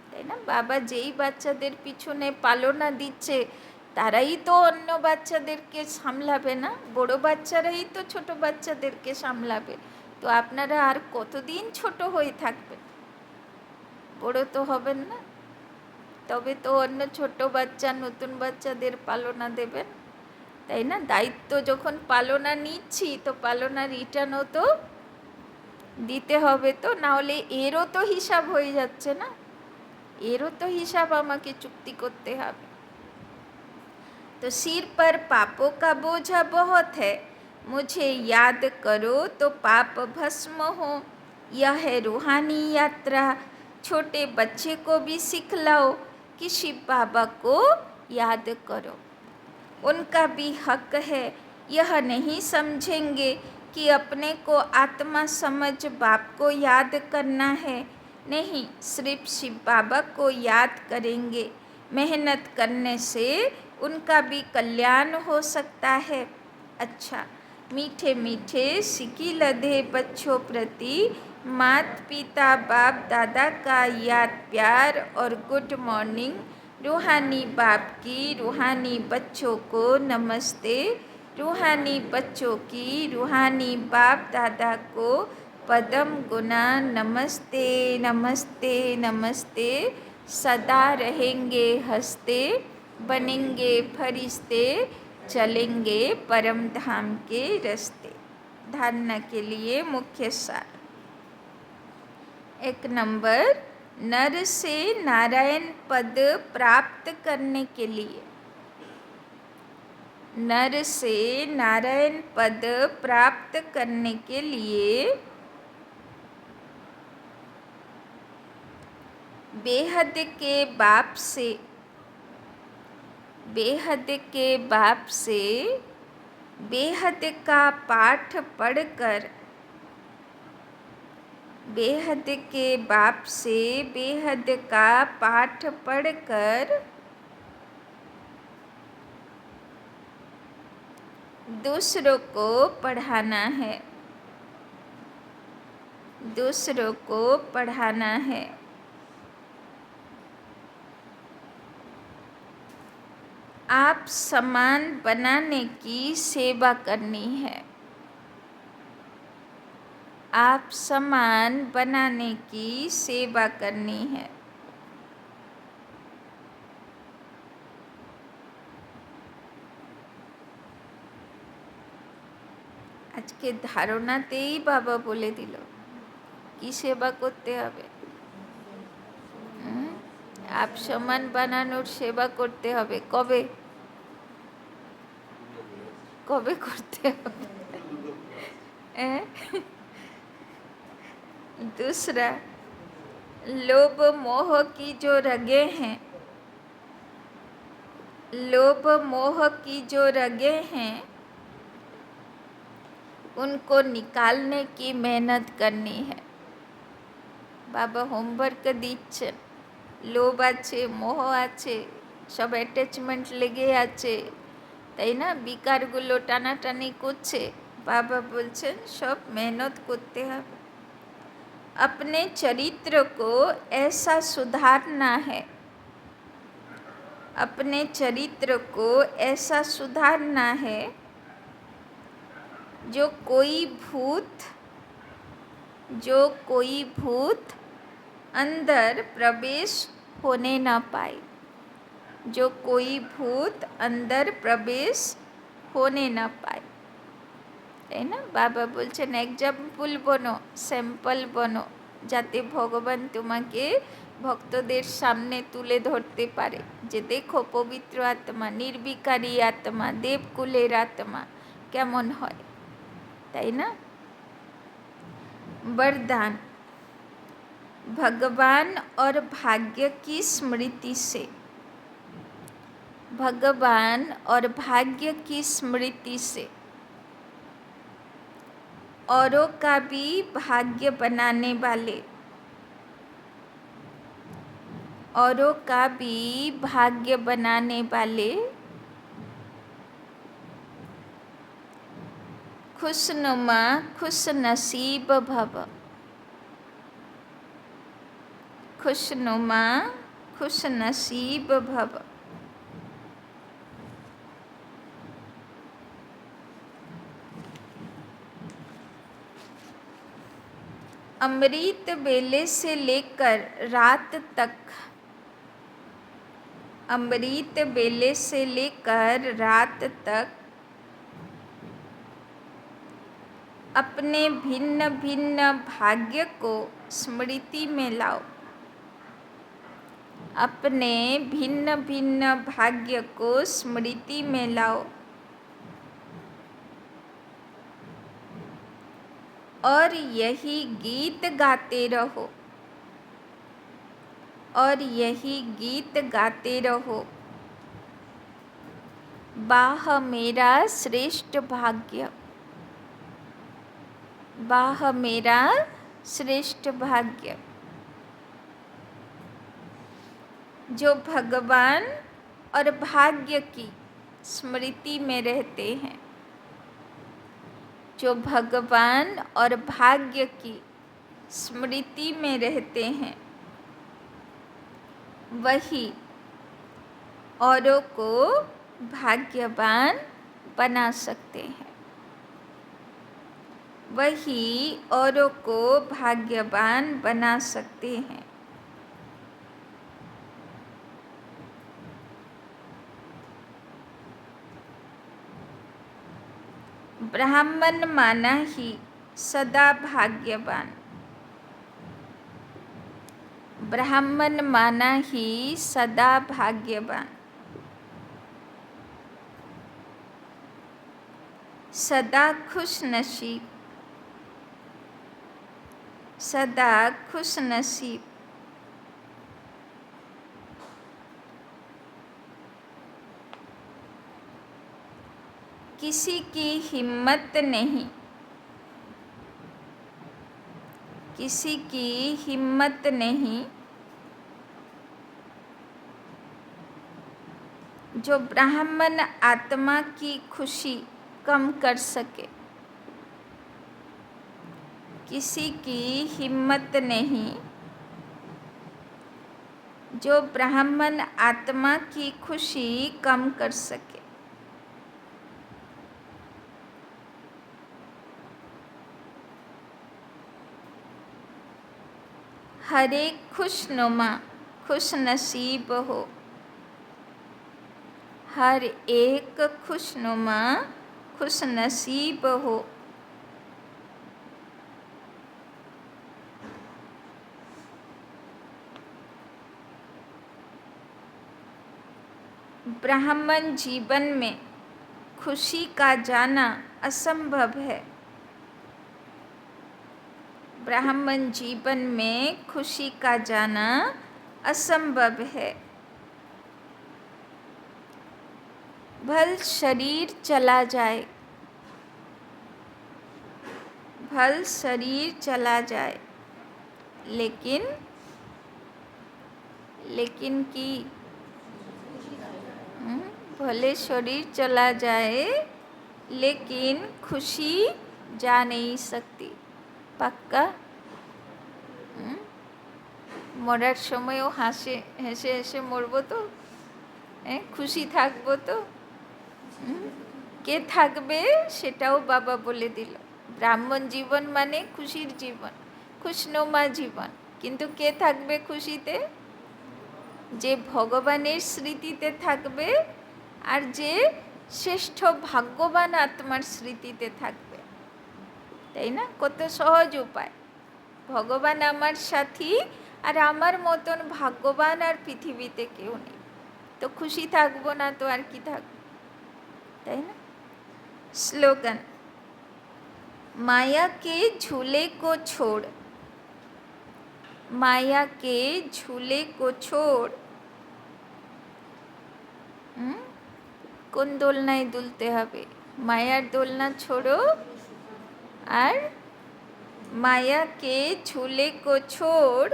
তাই না? বাবা যেই বাচ্চাদের পিছনে পালনা দিচ্ছে তারাই তো অন্য বাচ্চাদেরকে সামলাবে না, বড় বাচ্চারাই তো ছোট বাচ্চাদেরকে সামলাবে। তো আপনারা আর কতদিন ছোট হয়ে থাকবেন? বড় তো হবেন না, তবে তো অন্য ছোট বাচ্চা নতুন বাচ্চাদের পালনা দেবেন, তাই না? দায়িত্ব যখন পালনা নিচ্ছি তো পালনা রিটার্নও তো দিতে হবে, তো না হলে এরও তো হিসাব হয়ে যাচ্ছে না, এরও তো হিসাব আমাকে চুক্তি করতে হবে। तो सिर पर पापों का बोझा बहुत है, मुझे याद करो तो पाप भस्म हो। यह है रूहानी यात्रा, छोटे बच्चे को भी सिखलाओ कि शिव बाबा को याद करो, उनका भी हक है। यह नहीं समझेंगे कि अपने को आत्मा समझ बाप को याद करना है, नहीं, सिर्फ शिव बाबा को याद करेंगे। मेहनत करने से उनका भी कल्याण हो सकता है। अच्छा, मीठे मीठे सिकी लधे बच्चों प्रति मात पिता बाप दादा का याद प्यार और गुड मॉर्निंग। रूहानी बाप की रूहानी बच्चों को नमस्ते, रूहानी बच्चों की रूहानी बाप दादा को पदम गुना नमस्ते नमस्ते नमस्ते। सदा रहेंगे हंसते, बनेंगे फरिश्ते, चलेंगे परम धाम के रास्ते। धारणा के लिए मुख्य सार। 1 नंबर, नर से नारायण पद प्राप्त करने के लिए, नर से नारायण पद प्राप्त करने के लिए बेहद के बाप से, बेहद के बाप से बेहद का पाठ पढ़कर, बेहद के बाप से बेहद का पाठ पढ़कर दूसरों को पढ़ाना है, दूसरों को पढ़ाना है। आप समान बनाने की सेवा करनी है, आप समान बनाने की सेवा करनी है। আজকে ধারণাতেই বাবা বলে দিল কি সেবা করতে হবে। আপ সমান বানানোর সেবা করতে হবে। কবে কবে করতে হবে? दूसरा, लोभ मोह की जो रगे हैं, लोभ मोह की जो रगे हैं उनको निकालने की मेहनत करनी है। बाबा होमवर्क দিচ্ছেন, লোভ আছে, মোহ আছে, সব অ্যাটাচমেন্ট লেগে আছে, তাই না? বিকারগুলো টানাটানি করছে। বাবা বলছেন সব মেহনত করতে হবে। अपने चरित्र को ऐसा सुधारना है, अपने चरित्र को ऐसा सुधारना है जो कोई भूत अंदर प्रवेश होने ना पाए, जो कोई भूत अंदर प्रवेश होने ना पाए, তাই না? বাবা বলছেন এক্সাম্পল বনো, স্যাম্পল বনো, যাতে ভগবান তোমাকে ভক্তদের সামনে তুলে ধরতে পারে যে দেখো পবিত্র আত্মা, নির্বিকারী আত্মা, দেবকুলের আত্মা কেমন হয়, তাই না? वरदान, भगवान और भाग्य की स्मृति से, भगवान और भाग्य की स्मृति से औरों का भी भाग्य बनाने वाले, औरों का भी भाग्य बनाने वाले खुशनुमा खुश नसीब भव, खुशनुमा खुश नसीब भव। अमृत वेले से लेकर रात तक, अमृत वेले से लेकर रात तक अपने भिन्न भिन्न भाग्य को स्मृति में लाओ, अपने भिन्न भिन्न भाग्य को स्मृति में लाओ और यही गीत गाते रहो, और यही गीत गाते रहो, वाह मेरा श्रेष्ठ भाग्य, वाह मेरा श्रेष्ठ भाग्य। जो भगवान और भाग्य की स्मृति में रहते हैं, जो भगवान और भाग्य की स्मृति में रहते हैं, वही औरों को भाग्यवान बना सकते हैं, वही औरों को भाग्यवान बना सकते हैं। ब्राह्मण माना ही सदा भाग्यवान, ब्राह्मण माना ही सदा भाग्यवान, सदा खुश नसीब, सदा खुश नसीब। किसी की हिम्मत नहीं, किसी की हिम्मत नहीं जो ब्राह्मण आत्मा की खुशी कम कर सके, किसी की हिम्मत नहीं जो ब्राह्मण आत्मा की खुशी कम कर सके। हर एक खुशनुमा खुश नसीब हो, हर एक खुशनुमा खुश नसीब हो। ब्राह्मण जीवन में खुशी का जाना असंभव है, ब्राह्मण जीवन में खुशी का जाना असंभव है। भल शरीर चला जाए, भल शरीर चला जाए, लेकिन की भले शरीर चला जाए लेकिन खुशी जा नहीं सकती। पक्का? मरार समयो हासे हेसे हेसे मरबो तो खुशी थाकबो तो के थाकबे सेटाओ बाबा बोले दिल। ब्राह्मण जीवन माने खुशिर जीवन, खुशनुमा जीवन, किन्तु के थाकबे खुशीते? जे भगवानेर स्मृतिते थाकबे और जे श्रेष्ठ भाग्यवान आत्मार स्मृतिते थाकबे, ताई ना? कत सहज उपाय। ভগবান আমার সাথী, আর আমার মতন ভাগ্যবান আর পৃথিবীতে কেউ নেই। তো খুশি থাকবো না তো আর কি থাকবো, তাই না? স্লোগান, माया के झूले को छोड़, माया के झूले को छोड़। কোন দোলনায় দুলতে হবে? মায়ার দোলনা छोड़ो আর माया के झूले को छोड़,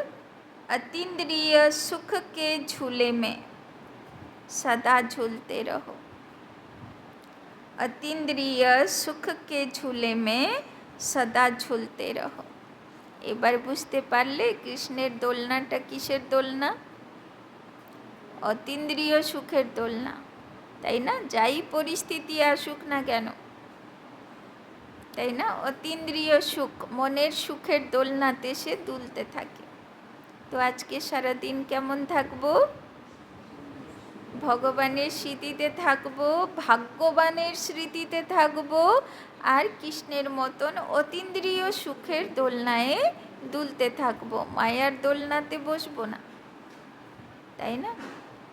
अतीन्द्रिय सुख के झूले में सदा झूलते रहो। अतीन्द्रिय सुख के झूले में सदा झूलते रहो। এবার বুঝতে পারলে কৃষ্ণের দোলনাটা কিসের দোলনা? অতীন্দ্রিয় সুখের দোলনা, তাই না? যাই পরিস্থিতি আসুক না কেন, তাই না? অতীন্দ্রিয় সুখ, মনের সুখের দোলনাতে সে দুলতে থাকে। তো আজকে সারাদিন কেমন থাকবো? ভগবানের স্মৃতিতে থাকবো, ভাগ্যবানের স্মৃতিতে থাকবো, আর কৃষ্ণের মতন অতীন্দ্রিয় সুখের দোলনায় দুলতে থাকবো। মায়ার দোলনাতে বসবো না, তাই না?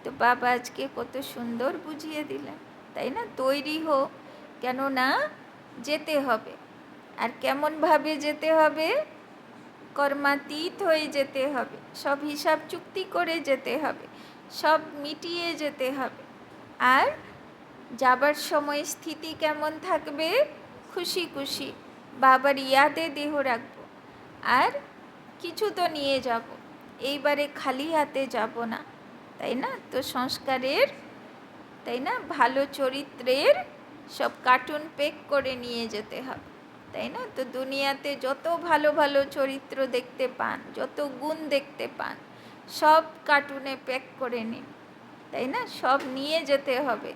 তো বাবা আজকে কত সুন্দর বুঝিয়ে দিলেন, তাই না? তৈরি হো, কেননা যেতে হবে। আর কেমনভাবে যেতে হবে? কর্মাতীত হয়ে যেতে হবে, সব হিসাব চুক্তি করে যেতে হবে, সব মিটিয়ে যেতে হবে। আর যাবার সময় স্থিতি কেমন থাকবে? খুশি খুশি, বাবার ইয়াদে দেহ রাখবো, আর কিছু তো নিয়ে যাব, এইবারে খালি হাতে যাব না, তাই না? তো সংস্কারের, তাই না, ভালো চরিত্রের সব কার্টুন পেক করে নিয়ে যেতে হবে, তাই না? তো দুনিয়াতে যত ভালো ভালো চরিত্র দেখতে পান, যত গুণ দেখতে পান, সব কার্টুনে প্যাক করে নিন, তাই না? সব নিয়ে যেতে হবে।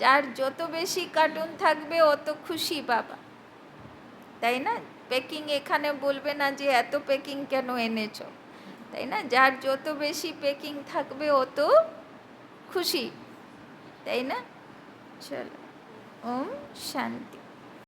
যার যত বেশি কার্টুন থাকবে অত খুশি বাবা, তাই না? প্যাকিং এখানে বলবে না যে এত প্যাকিং কেন এনেছো, তাই না? যার যত বেশি প্যাকিং থাকবে অত খুশি, তাই না? চলো, ওম শান্তি।